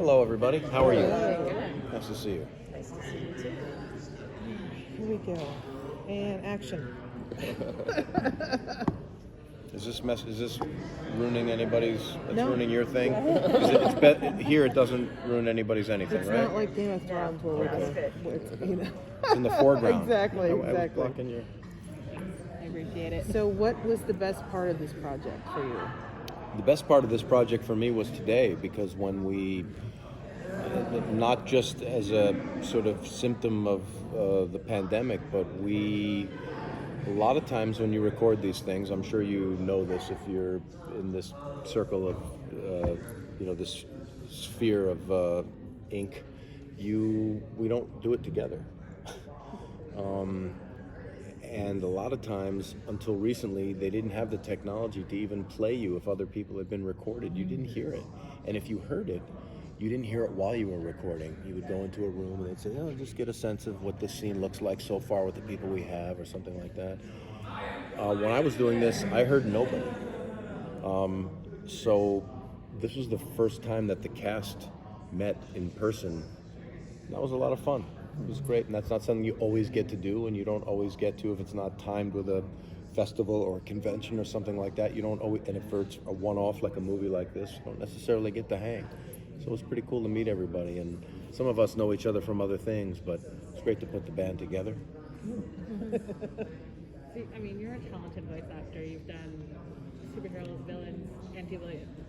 Hello, everybody. How are you? Good. Nice to see you. Nice to see you too. Here we go. And action. Is this ruining anybody's? It's No. ruining your thing. Here it doesn't ruin anybody's anything, It's right? not like Game of Thrones where That's we're good. It's in the foreground. Exactly, I was exactly. blocking your. I appreciate it. So what was the best part of this project for you? The best part of this project for me was today, because when we, not just as a sort of symptom of the pandemic, but a lot of times when you record these things, I'm sure you know this if you're in this circle of, this sphere of ink, we don't do it together. And a lot of times, until recently, they didn't have the technology to even play you if other people had been recorded. You didn't hear it. And if you heard it, you didn't hear it while you were recording. You would go into a room and they'd say, oh, just get a sense of what this scene looks like so far with the people we have, or something like that. When I was doing this, I heard nobody. So this was the first time that the cast met in person. That was a lot of fun. It was great, and that's not something you always get to do, and you don't always get to if it's not timed with a festival or a convention or something like that. You don't always, and if it's a one-off like a movie like this, you don't necessarily get to hang. So it was pretty cool to meet everybody, and some of us know each other from other things, but it's great to put the band together. See, I mean, you're a talented voice actor. You've done superheroes, villains,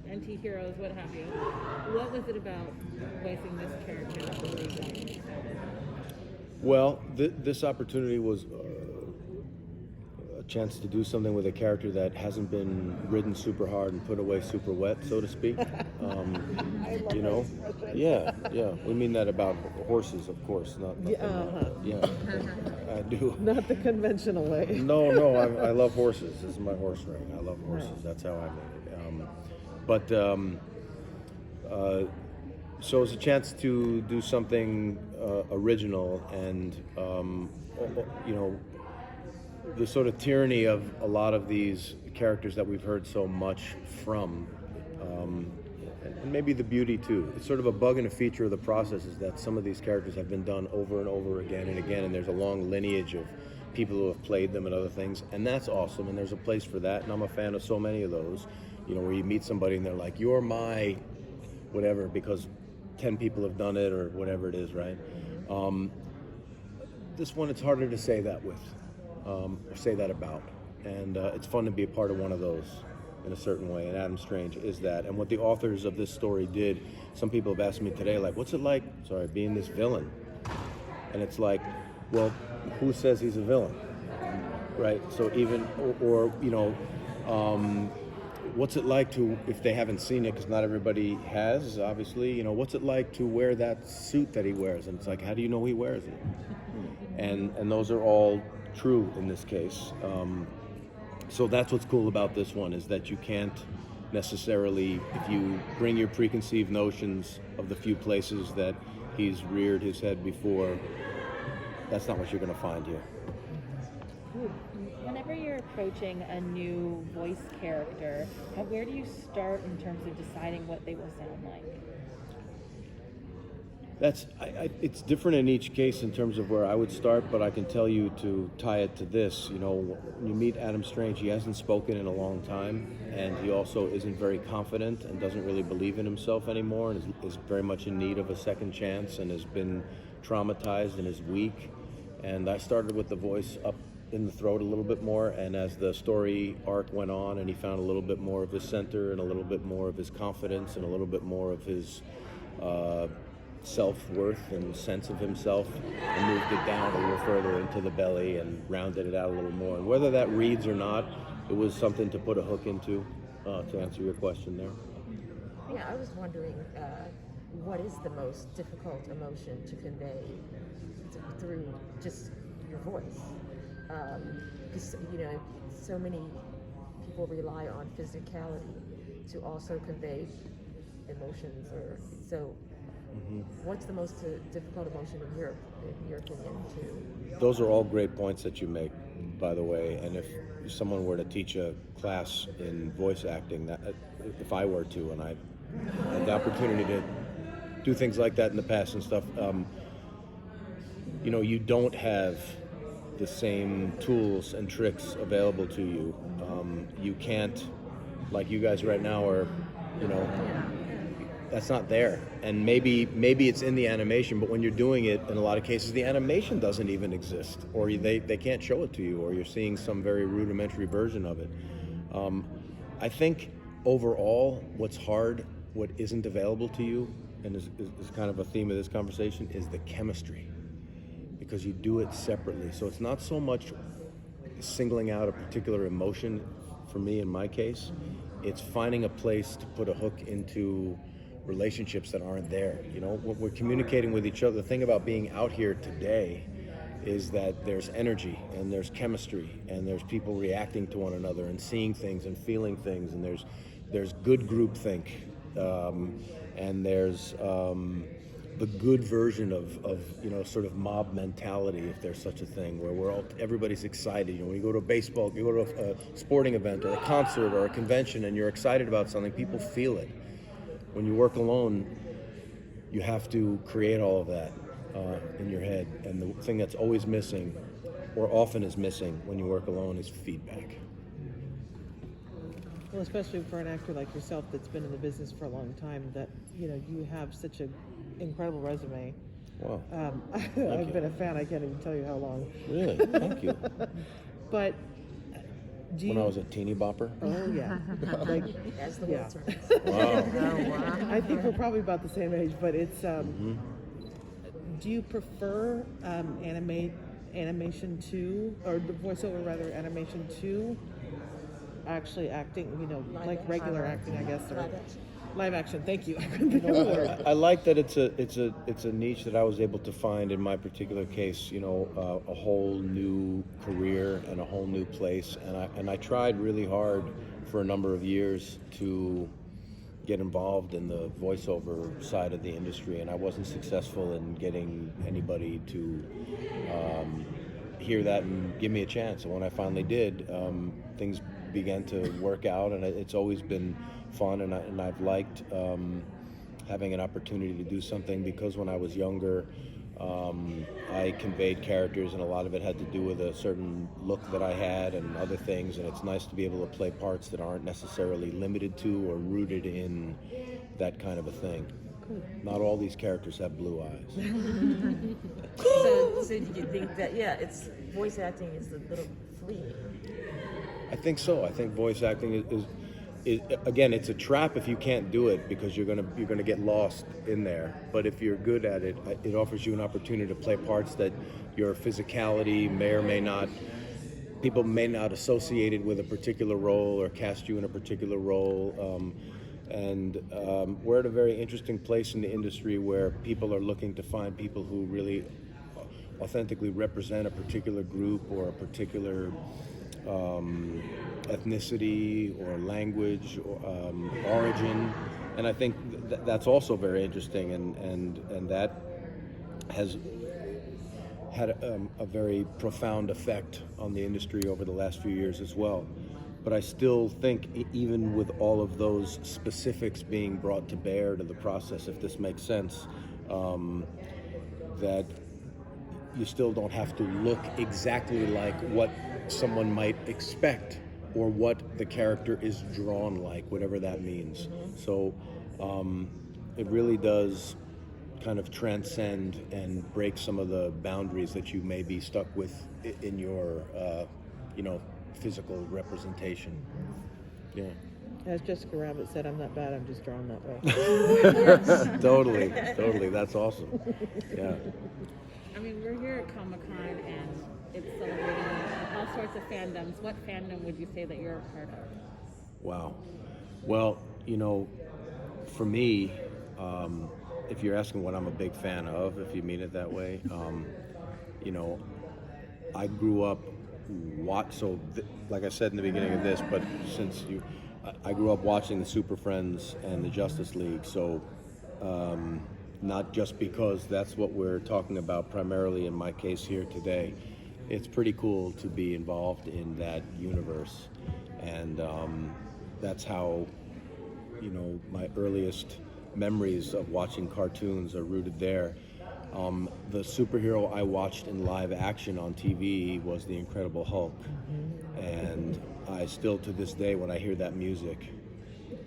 anti-heroes, what have you. What was it about voicing this character that really got you excited? Well, this opportunity was a chance to do something with a character that hasn't been ridden super hard and put away super wet, so to speak. You know, yeah. We mean that about horses, of course, not. Yeah, I do. Not the conventional way. No, I love horses. This is my horse ring. I love horses. That's how I made it. So it's a chance to do something original, and the sort of tyranny of a lot of these characters that we've heard so much from, and maybe the beauty too. It's sort of a bug and a feature of the process is that some of these characters have been done over and over again and again, and there's a long lineage of people who have played them and other things, and that's awesome, and there's a place for that, and I'm a fan of so many of those, where you meet somebody and they're like, you're my whatever, because 10 people have done it or whatever it is, right? This one, it's harder to say that with, or say that about, and it's fun to be a part of one of those in a certain way, and Adam Strange is that. And what the authors of this story did, some people have asked me today, like, what's it like, being this villain? And it's like, well, who says he's a villain, right? So even, what's it like to, if they haven't seen it, because not everybody has, obviously, what's it like to wear that suit that he wears? And it's like, how do you know he wears it? And those are all true in this case. So that's what's cool about this one, is that you can't necessarily, if you bring your preconceived notions of the few places that he's reared his head before, that's not what you're going to find here. Whenever you're approaching a new voice character, where do you start in terms of deciding what they will sound like? It's different in each case in terms of where I would start, but I can tell you, to tie it to this, when you meet Adam Strange, he hasn't spoken in a long time, and he also isn't very confident and doesn't really believe in himself anymore, and is very much in need of a second chance, and has been traumatized and is weak. And I started with the voice up in the throat a little bit more, and as the story arc went on and he found a little bit more of his center and a little bit more of his confidence and a little bit more of his self-worth and sense of himself, and moved it down a little further into the belly and rounded it out a little more. And whether that reads or not, it was something to put a hook into, to answer your question there. Yeah, I was wondering, what is the most difficult emotion to convey through just your voice? Because, so many people rely on physicality to also convey emotions, or so. What's the most difficult emotion in your opinion to? Those are all great points that you make, by the way. And if someone were to teach a class in voice acting, if I were to, and I had the opportunity to do things like that in the past and stuff. You don't have the same tools and tricks available to you. You can't, like you guys right now are, that's not there. And maybe it's in the animation, but when you're doing it, in a lot of cases, the animation doesn't even exist, or they can't show it to you, or you're seeing some very rudimentary version of it. I think overall, what's hard, what isn't available to you, and is kind of a theme of this conversation, is the chemistry, because you do it separately. So it's not so much singling out a particular emotion for me in my case. It's finding a place to put a hook into relationships that aren't there. When we're communicating with each other, the thing about being out here today is that there's energy and there's chemistry and there's people reacting to one another and seeing things and feeling things, and there's good groupthink, and there's the good version of sort of mob mentality, if there's such a thing, where everybody's excited. When you go to a baseball, you go to a sporting event or a concert or a convention and you're excited about something, people feel it. When you work alone, you have to create all of that in your head, and the thing that's always missing, or often is missing when you work alone, is feedback. Well, especially for an actor like yourself that's been in the business for a long time, that you have such an incredible resume. Wow. I've been a fan. I can't even tell you how long. Really? Thank you. But When I was a teeny bopper? Oh yeah. As the Yeah. world turns. Wow. I think we're probably about the same age, but it's. Do you prefer animation to, or the voiceover rather, animation to actually acting? Like regular acting, I guess, or Live action. live action. Thank you. I couldn't think of the word. I like that it's a niche that I was able to find in my particular case. A whole new career and a whole new place, and I tried really hard for a number of years to get involved in the voiceover side of the industry, and I wasn't successful in getting anybody to hear that and give me a chance. And when I finally did, things began to work out, and it's always been fun, and I've liked having an opportunity to do something, because when I was younger, I conveyed characters, and a lot of it had to do with a certain look that I had and other things, and it's nice to be able to play parts that aren't necessarily limited to or rooted in that kind of a thing. Not all these characters have blue eyes. So do you think that, it's voice acting is a little fleeting? I think so. I think voice acting is again, it's a trap if you can't do it, because you're gonna get lost in there. But if you're good at it, it offers you an opportunity to play parts that your physicality may or may not, people may not associate it with a particular role or cast you in a particular role. We're at a very interesting place in the industry where people are looking to find people who really authentically represent a particular group or a particular ethnicity or language or origin, and I think that's also very interesting, and that has had a very profound effect on the industry over the last few years as well. But I still think, even with all of those specifics being brought to bear to the process, if this makes sense, that you still don't have to look exactly like what someone might expect, or what the character is drawn like, whatever that means. So it really does kind of transcend and break some of the boundaries that you may be stuck with in your physical representation. Yeah. As Jessica Rabbit said, I'm not bad, I'm just drawn that way. Totally. That's awesome. Yeah. I mean, we're here at Comic-Con and it's celebrating all sorts of fandoms. What fandom would you say that you're a part of? Wow. Well, for me, if you're asking what I'm a big fan of, if you mean it that way, I grew up like I said in the beginning of this, but I grew up watching the Super Friends and the Justice League, so not just because that's what we're talking about primarily in my case here today. It's pretty cool to be involved in that universe, and that's how my earliest memories of watching cartoons are rooted there. The superhero I watched in live action on TV was the Incredible Hulk, and I still to this day when I hear that music,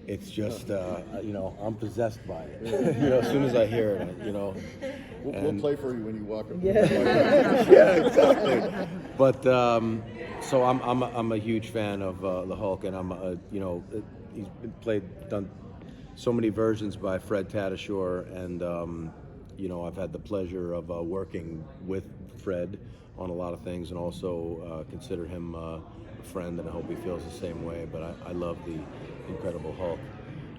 it's just I'm possessed by it. As soon as I hear it, We'll play for you when you walk up. yeah, exactly. But so I'm a huge fan of the Hulk, and he's done so many versions by Fred Tatasciore, and I've had the pleasure of working with Fred on a lot of things, and also consider him a friend, and I hope he feels the same way. But I love the Incredible Hulk.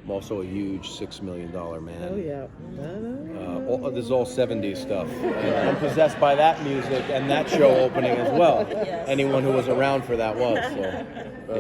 I'm also a huge $6 Million Man. Oh yeah. This is all 70s stuff. And I'm possessed by that music and that show opening as well. Yes. Anyone who was around for that was. So, That's yeah.